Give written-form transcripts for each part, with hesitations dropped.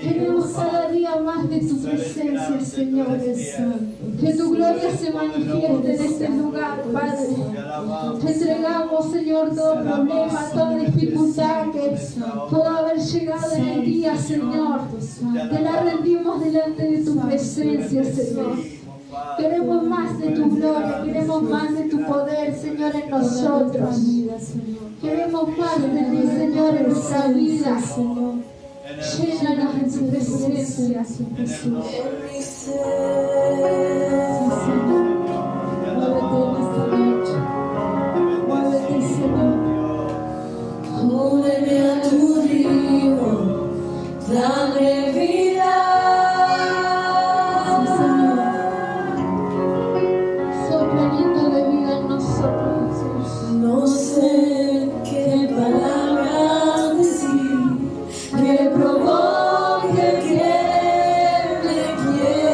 Queremos cada día más de tu presencia, Señor Jesús. Que tu gloria se manifieste en este lugar, Padre. Te entregamos, Señor, todo problema, toda dificultad que pueda haber llegado en el día, Señor. Te la rendimos delante de tu presencia, Señor. Queremos más de tu gloria, queremos más de tu poder, Señor, en nosotros. Queremos más de ti, Señor, en nuestra vida, Señor. Llénanos de tu presencia, Jesús. Muévete, Señor. Jódeme a tu río, dame vida. Sí, Señor. Sopla aliento de vida en nosotros, Jesús. No sé qué palabra decir que provoque que me quiera.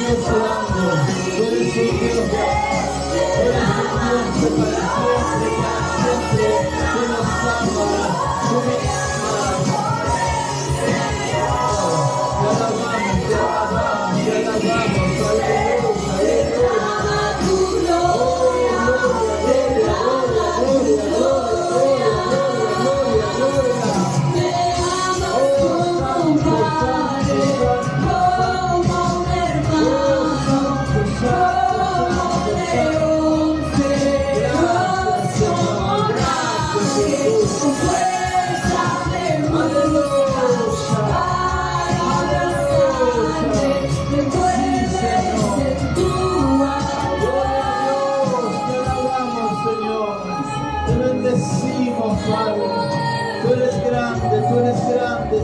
Dios grande, tú eres un Dios grande, eres un Dios que para siempre, tú nos amas, tú nos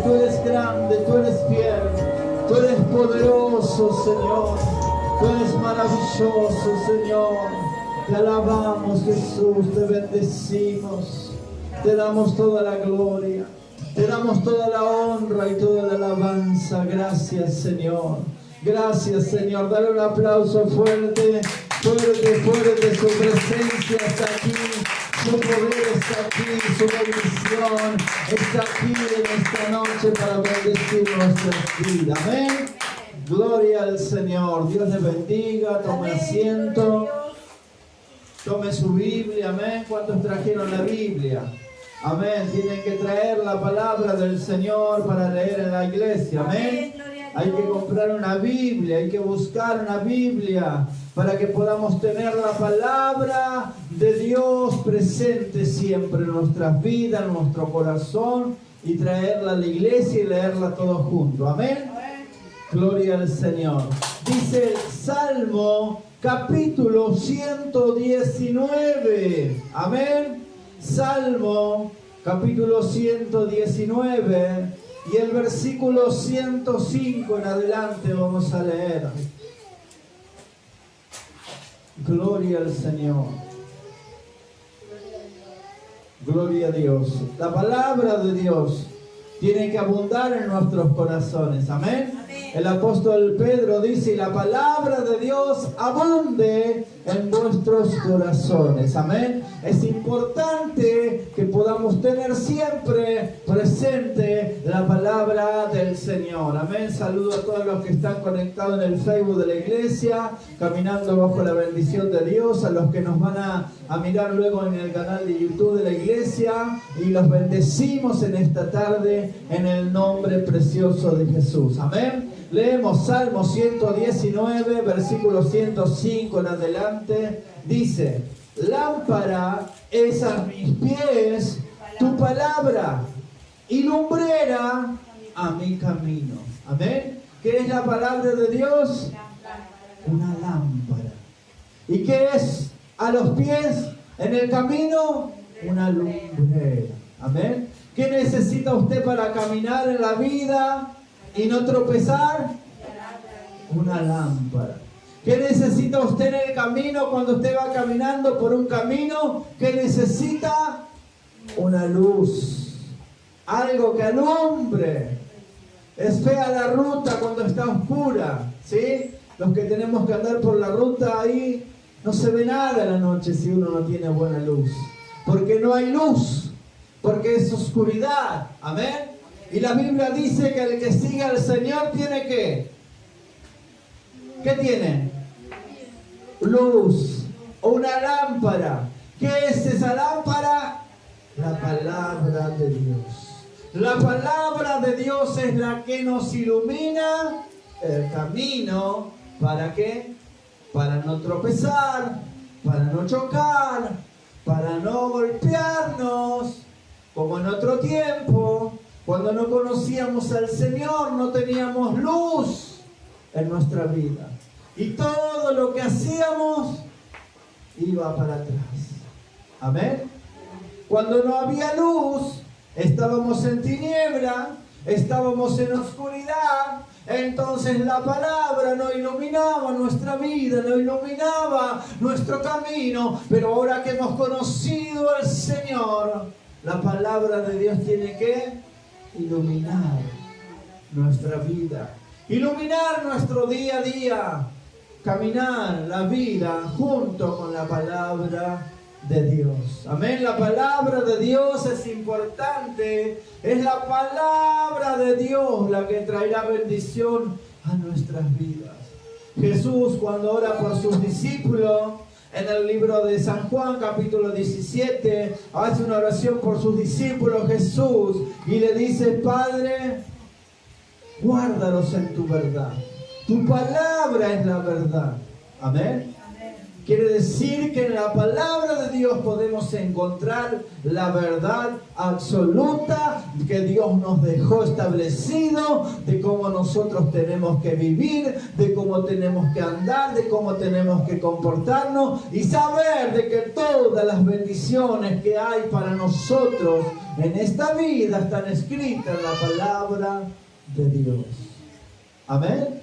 tú eres grande, tú eres fiel, tú eres poderoso, Señor, tú eres maravilloso, Señor. Te alabamos, Jesús, te bendecimos, te damos toda la gloria, te damos toda la honra y toda la alabanza. Gracias, Señor. Gracias, Señor. Dale un aplauso fuerte, fuerte, fuerte. Su presencia está aquí. Su poder está aquí, su bendición está aquí en esta noche para bendecir nuestras vidas. Amén. Gloria al Señor. Dios les bendiga. Tome asiento. Tome su Biblia. Amén. ¿Cuántos trajeron la Biblia? Amén. Tienen que traer la palabra del Señor para leer en la iglesia. Amén. Hay que comprar una Biblia, hay que buscar una Biblia para que podamos tener la palabra de Dios presente siempre en nuestras vidas, en nuestro corazón, y traerla a la iglesia y leerla todos juntos. Amén. Gloria al Señor. Dice el Salmo capítulo 119. Amén. Salmo capítulo 119 y el versículo 105 en adelante vamos a leer. Gloria al Señor. Gloria a Dios. La palabra de Dios tiene que abundar en nuestros corazones. Amén. El apóstol Pedro dice: la palabra de Dios abunde en vuestros corazones. Amén. Es importante que podamos tener siempre presente la palabra del Señor. Amén. Saludo a todos los que están conectados en el Facebook de la iglesia, caminando bajo la bendición de Dios, a los que nos van a mirar luego en el canal de YouTube de la iglesia, y los bendecimos en esta tarde en el nombre precioso de Jesús. Amén. Leemos Salmo 119, versículo 105 en adelante. Dice: lámpara es a mis pies tu palabra y lumbrera a mi camino. Amén. ¿Qué es la palabra de Dios? Una lámpara. ¿Y qué es a los pies en el camino? Una lumbrera. Amén. ¿Qué necesita usted para caminar en la vida y no tropezar? Una lámpara. ¿Qué necesita usted en el camino cuando usted va caminando por un camino? ¿Qué necesita? Una luz. Algo que alumbre. Es fea la ruta cuando está oscura, ¿sí? Los que tenemos que andar por la ruta ahí, no se ve nada en la noche si uno no tiene buena luz. Porque no hay luz. Porque es oscuridad. Amén. Y la Biblia dice que el que sigue al Señor tiene ¿qué? ¿Qué tiene? Luz. O una lámpara. ¿Qué es esa lámpara? La palabra de Dios. La palabra de Dios es la que nos ilumina el camino. ¿Para qué? Para no tropezar, para no chocar, para no golpearnos, como en otro tiempo. Cuando no conocíamos al Señor, no teníamos luz en nuestra vida. Y todo lo que hacíamos iba para atrás. Amén. Cuando no había luz, estábamos en tiniebla, estábamos en oscuridad. Entonces la palabra no iluminaba nuestra vida, no iluminaba nuestro camino. Pero ahora que hemos conocido al Señor, la palabra de Dios tiene que iluminar nuestra vida, iluminar nuestro día a día, caminar la vida junto con la palabra de Dios. Amén. La palabra de Dios es importante. Es la palabra de Dios la que traerá bendición a nuestras vidas. Jesús, cuando ora por sus discípulos, en el libro de San Juan, capítulo 17, hace una oración por sus discípulos Jesús y le dice: Padre, guárdalos en tu verdad. Tu palabra es la verdad. Amén. Quiere decir que en la palabra de Dios podemos encontrar la verdad absoluta que Dios nos dejó establecido, de cómo nosotros tenemos que vivir, de cómo tenemos que andar, de cómo tenemos que comportarnos y saber de que todas las bendiciones que hay para nosotros en esta vida están escritas en la palabra de Dios. Amén.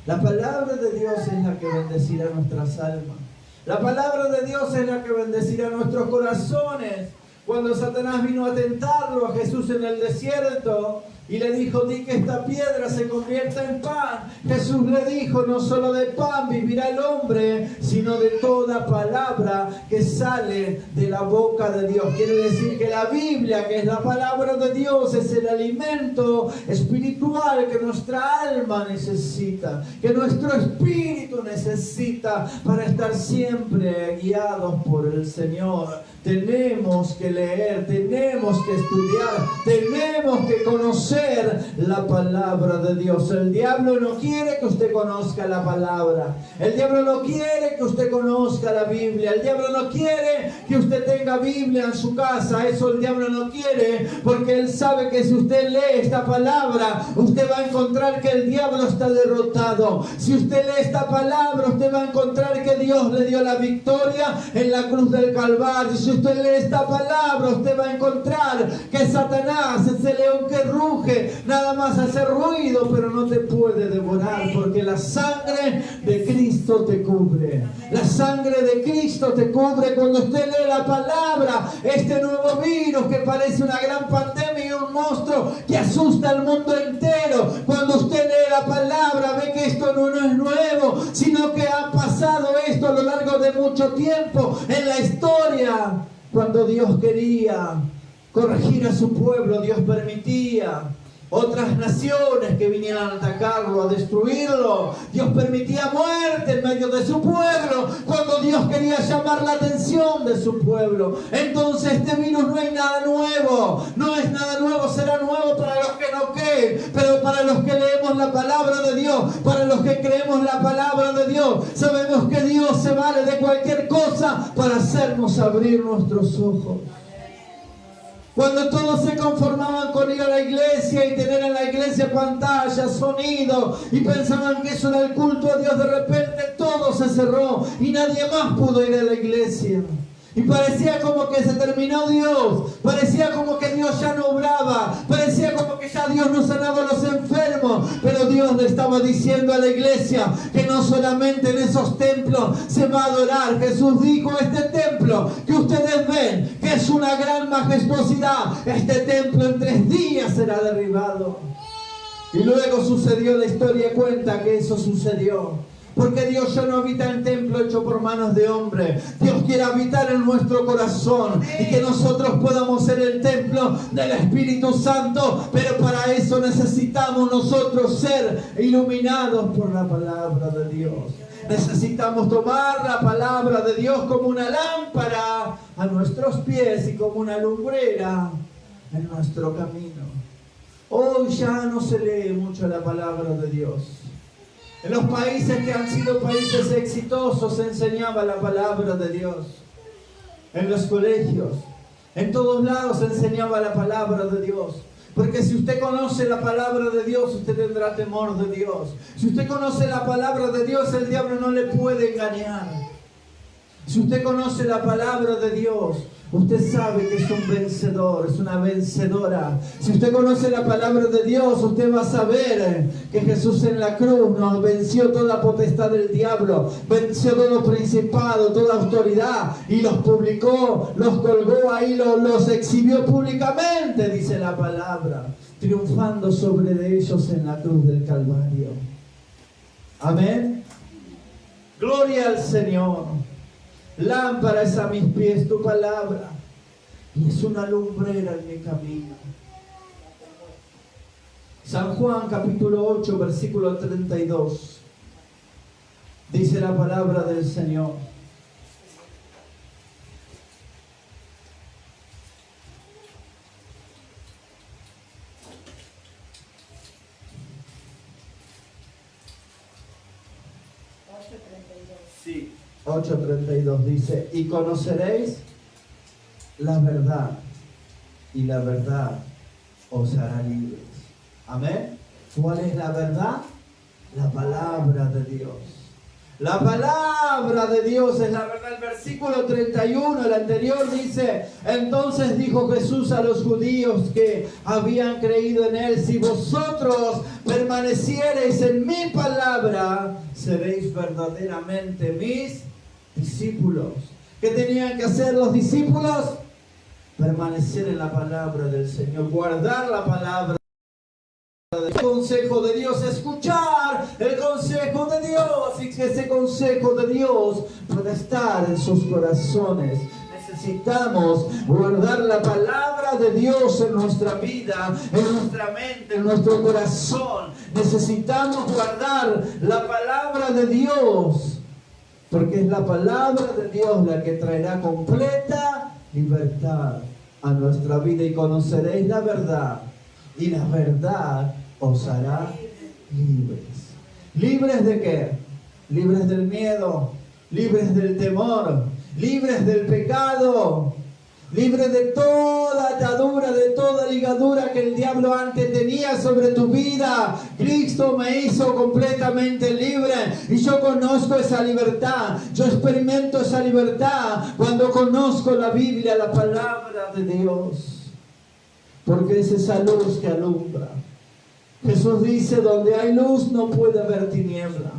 La palabra de Dios es la que bendecirá nuestras almas. La palabra de Dios es la que bendecirá nuestros corazones. Cuando Satanás vino a tentarlo a Jesús en el desierto y le dijo: di que esta piedra se convierta en pan, Jesús le dijo: no solo de pan vivirá el hombre, sino de toda palabra que sale de la boca de Dios. Quiere decir que la Biblia, que es la palabra de Dios, es el alimento espiritual que nuestra alma necesita, que nuestro espíritu necesita para estar siempre guiados por el Señor. Tenemos que leer, tenemos que estudiar, tenemos que conocer la palabra de Dios. El diablo no quiere que usted conozca la palabra. El diablo no quiere que usted conozca la Biblia. El diablo no quiere que usted tenga Biblia en su casa. Eso el diablo no quiere, porque él sabe que si usted lee esta palabra, usted va a encontrar que el diablo está derrotado. Si usted lee esta palabra, usted va a encontrar que Dios le dio la victoria en la cruz del Calvario. Si usted lee esta palabra, usted va a encontrar que Satanás, ese león que ruge, nada más hace ruido, pero no te puede devorar, porque la sangre de Cristo te cubre. La sangre de Cristo te cubre. Cuando usted lee la palabra, este nuevo virus que parece una gran pandemia y un monstruo que asusta al mundo entero, cuando usted lee la palabra, ve que esto no es nuevo, sino que ha pasado esto a lo largo de mucho tiempo en la historia. Cuando Dios quería corregir a su pueblo, Dios permitía otras naciones que vinieran a atacarlo, a destruirlo. Dios permitía muerte en medio de su pueblo cuando Dios quería llamar la atención de su pueblo. Entonces este virus no es nada nuevo, no es nada nuevo, será nuevo para los que no creen, pero para los que leemos la palabra de Dios, para los que creemos la palabra de Dios, sabemos que Dios se vale de cualquier cosa para hacernos abrir nuestros ojos. Cuando todos se conformaban con ir a la iglesia y tener en la iglesia pantalla, sonido, y pensaban que eso era el culto a Dios, de repente todo se cerró y nadie más pudo ir a la iglesia. Y parecía como que se terminó Dios, parecía como que Dios ya no obraba, parecía como que ya Dios no sanaba a los enfermos. Pero Dios le estaba diciendo a la iglesia que no solamente en esos templos se va a adorar. Jesús dijo: este templo que ustedes ven, que es una gran majestuosidad, este templo en 3 días será derribado. Y luego sucedió, la historia cuenta que eso sucedió. Porque Dios ya no habita en templo hecho por manos de hombre. Dios quiere habitar en nuestro corazón y que nosotros podamos ser el templo del Espíritu Santo. Pero para eso necesitamos nosotros ser iluminados por la palabra de Dios. Necesitamos tomar la palabra de Dios como una lámpara a nuestros pies y como una lumbrera en nuestro camino. Hoy ya no se lee mucho la palabra de Dios. En los países que han sido países exitosos se enseñaba la palabra de Dios. En los colegios, en todos lados se enseñaba la palabra de Dios. Porque si usted conoce la palabra de Dios, usted tendrá temor de Dios. Si usted conoce la palabra de Dios, el diablo no le puede engañar. Si usted conoce la palabra de Dios, usted sabe que es un vencedor, es una vencedora. Si usted conoce la palabra de Dios, usted va a saber que Jesús en la cruz nos venció toda potestad del diablo, venció todo principado, toda autoridad, y los publicó, los colgó ahí, los exhibió públicamente, dice la palabra. triunfando sobre de ellos en la cruz del Calvario. Amén. Gloria al Señor. Lámpara es a mis pies tu palabra y es una lumbrera en mi camino. San Juan capítulo 8 versículo 32. Dice la palabra del Señor. Sí, 8:32 dice, y conoceréis la verdad, y la verdad os hará libres. Amén. ¿Cuál es la verdad? La palabra de Dios. La palabra de Dios es la verdad. El versículo 31, el anterior dice, entonces dijo Jesús a los judíos que habían creído en él, si vosotros permaneciereis en mi palabra, seréis verdaderamente mis discípulos. ¿Qué tenían que hacer los discípulos? Permanecer en la palabra del Señor, guardar la palabra. El consejo de Dios, escuchar el consejo de Dios, y que ese consejo de Dios pueda estar en sus corazones. Necesitamos guardar la palabra de Dios en nuestra vida, en nuestra mente, en nuestro corazón. Necesitamos guardar la palabra de Dios, porque es la palabra de Dios la que traerá completa libertad a nuestra vida. Y conoceréis la verdad, y la verdad os hará libres. ¿Libres de qué? Libres del miedo, libres del temor, libres del pecado, libres de toda atadura, de toda ligadura que el diablo antes tenía sobre tu vida. Cristo me hizo completamente libre y yo conozco esa libertad. Yo experimento esa libertad cuando conozco la Biblia, la palabra de Dios, porque es esa luz que alumbra. Jesús dice, donde hay luz no puede haber tiniebla.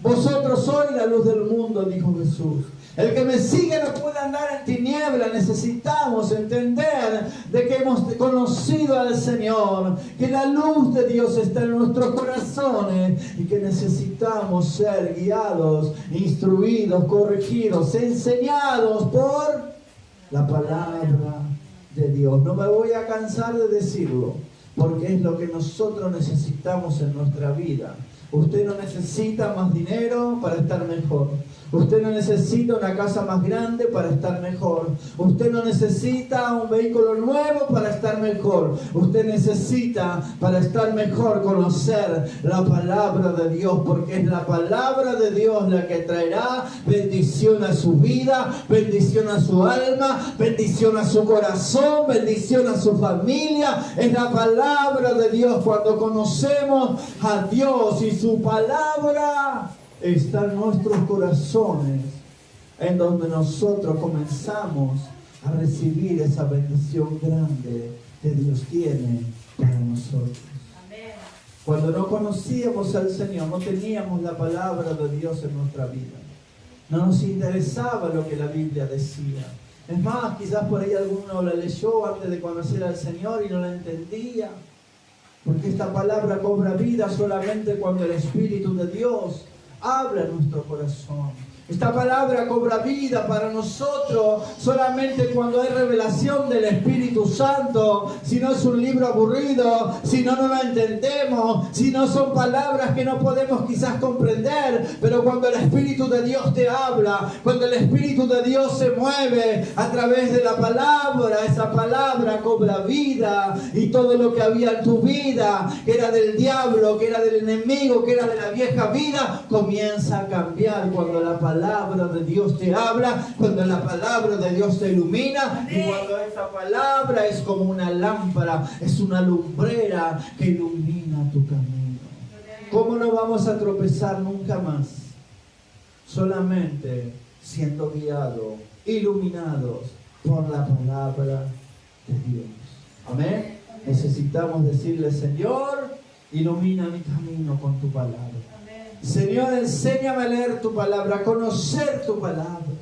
Vosotros sois la luz del mundo, dijo Jesús. El que me sigue no puede andar en tiniebla. Necesitamos entender de que hemos conocido al Señor, que la luz de Dios está en nuestros corazones y que necesitamos ser guiados, instruidos, corregidos, enseñados por la palabra de Dios. No me voy a cansar de decirlo, porque es lo que nosotros necesitamos en nuestra vida. Usted no necesita más dinero para estar mejor. Usted no necesita una casa más grande para estar mejor. Usted no necesita un vehículo nuevo para estar mejor. Usted necesita, para estar mejor, conocer la palabra de Dios, porque es la palabra de Dios la que traerá bendición a su vida, bendición a su alma, bendición a su corazón, bendición a su familia. Es la palabra de Dios. Cuando conocemos a Dios y su palabra está en nuestros corazones, en donde nosotros comenzamos a recibir esa bendición grande que Dios tiene para nosotros. Amén. Cuando no conocíamos al Señor, no teníamos la palabra de Dios en nuestra vida. No nos interesaba lo que la Biblia decía. Es más, quizás por ahí alguno la leyó antes de conocer al Señor y no la entendía. Porque esta palabra cobra vida solamente cuando el Espíritu de Dios habla en nuestro corazón. Esta palabra cobra vida para nosotros solamente cuando hay revelación del Espíritu Santo. Si no es un libro aburrido, si no lo entendemos, si no son palabras que no podemos quizás comprender, pero cuando el Espíritu de Dios te habla, cuando el Espíritu de Dios se mueve a través de la palabra, esa palabra cobra vida, y todo lo que había en tu vida, que era del diablo, que era del enemigo, que era de la vieja vida, comienza a cambiar cuando la palabra de Dios te habla, cuando la palabra de Dios te ilumina. Y cuando esa palabra es como una lámpara, es una lumbrera que ilumina tu camino. ¿Cómo no vamos a tropezar nunca más? Solamente siendo guiados, iluminados por la palabra de Dios. Amén. Necesitamos decirle, Señor, ilumina mi camino con tu palabra. Señor, enséñame a leer tu palabra, a conocer tu palabra,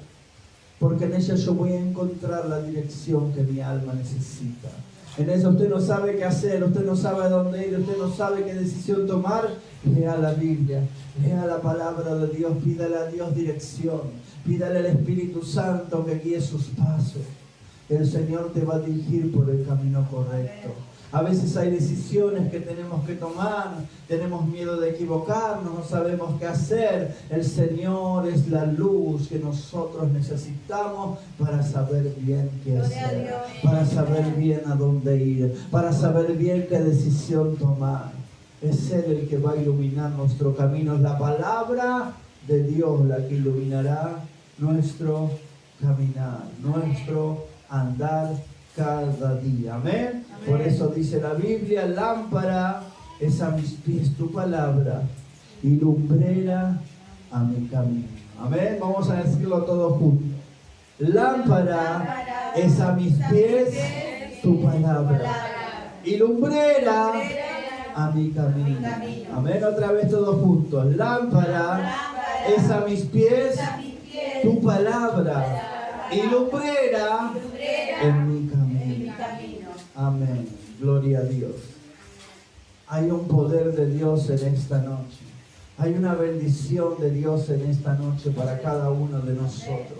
porque en ella yo voy a encontrar la dirección que mi alma necesita. En eso usted no sabe qué hacer, usted no sabe a dónde ir, usted no sabe qué decisión tomar. Lea la Biblia, lea la palabra de Dios, pídale a Dios dirección, pídale al Espíritu Santo que guíe sus pasos. El Señor te va a dirigir por el camino correcto. A veces hay decisiones que tenemos que tomar, tenemos miedo de equivocarnos, no sabemos qué hacer. El Señor es la luz que nosotros necesitamos para saber bien qué hacer, para saber bien a dónde ir, para saber bien qué decisión tomar. Es Él el que va a iluminar nuestro camino. Es la palabra de Dios la que iluminará nuestro caminar, nuestro andar cada día. Amén. Por eso dice la Biblia: lámpara es a mis pies tu palabra y lumbrera a mi camino. Amén. Vamos a decirlo todos juntos. Lámpara es a mis pies tu palabra y lumbrera a mi camino. Amén. Otra vez todos juntos. Lámpara es a mis pies tu palabra y lumbrera en mi camino. Amén. Gloria a Dios. Hay un poder de Dios en esta noche. Hay una bendición de Dios en esta noche para cada uno de nosotros.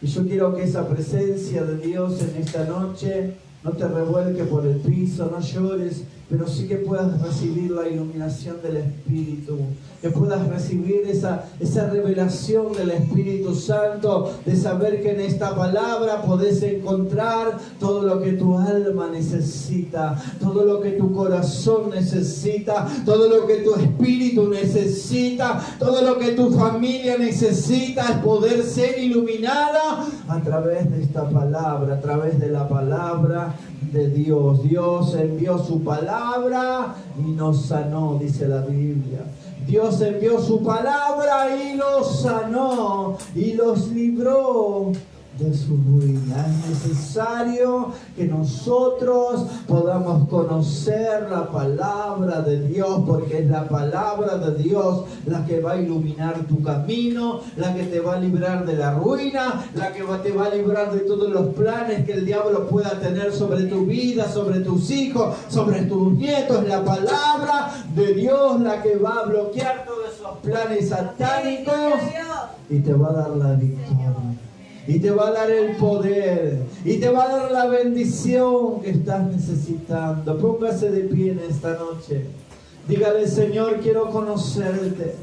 Y yo quiero que esa presencia de Dios en esta noche no te revuelque por el piso, no llores, pero sí que puedas recibir la iluminación del Espíritu, que puedas recibir esa revelación del Espíritu Santo, de saber que en esta palabra podés encontrar todo lo que tu alma necesita, todo lo que tu corazón necesita, todo lo que tu espíritu necesita, todo lo que tu familia necesita, es poder ser iluminada a través de esta palabra, a través de la palabra de Dios. Dios envió su palabra y nos sanó, dice la Biblia. Dios envió su palabra y los sanó y los libró de su ruina. Es necesario que nosotros podamos conocer la palabra de Dios, porque es la palabra de Dios la que va a iluminar tu camino, la que te va a librar de la ruina, la que te va a librar de todos los planes que el diablo pueda tener sobre tu vida, sobre tus hijos, sobre tus nietos. La palabra de Dios la que va a bloquear todos esos planes satánicos y te va a dar la victoria. Y te va a dar el poder. Y te va a dar la bendición que estás necesitando. Póngase de pie en esta noche. Dígale: Señor, quiero conocerte.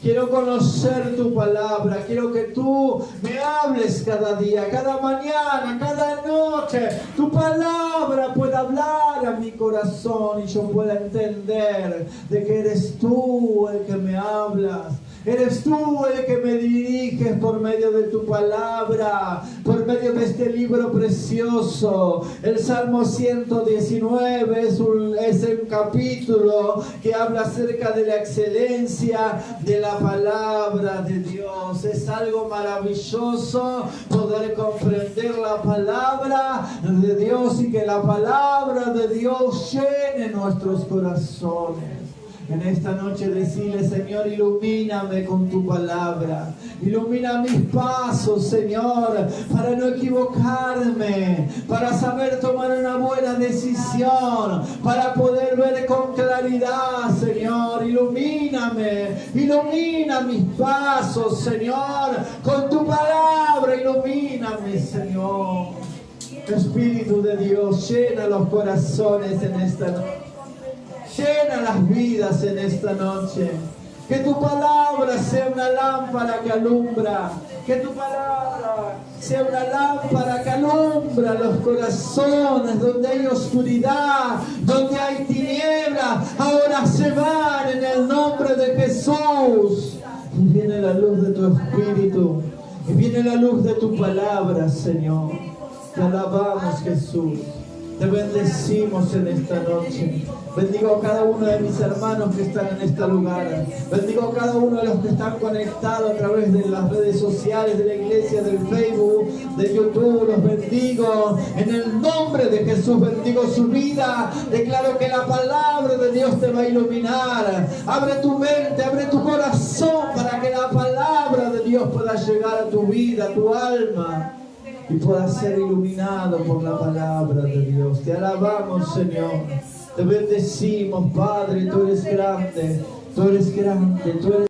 Quiero conocer tu palabra. Quiero que tú me hables cada día, cada mañana, cada noche. Tu palabra pueda hablar a mi corazón y yo pueda entender de que eres tú el que me hablas. Eres tú el que me diriges por medio de tu palabra, por medio de este libro precioso. El Salmo 119 es un capítulo que habla acerca de la excelencia de la palabra de Dios. Es algo maravilloso poder comprender la palabra de Dios y que la palabra de Dios llene nuestros corazones. En esta noche decirle: Señor, ilumíname con tu palabra. Ilumina mis pasos, Señor, para no equivocarme, para saber tomar una buena decisión, para poder ver con claridad, Señor. Ilumíname, ilumina mis pasos, Señor, con tu palabra. Ilumíname, Señor. Espíritu de Dios, llena los corazones en esta noche. Llena las vidas en esta noche. Que tu palabra sea una lámpara que alumbra. Que tu palabra sea una lámpara que alumbra los corazones. Donde hay oscuridad, donde hay tinieblas, ahora se van en el nombre de Jesús. Y viene la luz de tu Espíritu. Y viene la luz de tu palabra, Señor. Te alabamos, Jesús. Te bendecimos en esta noche. Bendigo a cada uno de mis hermanos que están en este lugar. Bendigo a cada uno de los que están conectados a través de las redes sociales, de la iglesia, del Facebook, de YouTube. Los bendigo en el nombre de Jesús. Bendigo su vida. Declaro que la palabra de Dios te va a iluminar. Abre tu mente, abre tu corazón para que la palabra de Dios pueda llegar a tu vida, a tu alma. y pueda ser iluminado por la palabra de Dios. Te alabamos, Señor. Te bendecimos, Padre. Tú eres grande, tú eres grande, tú eres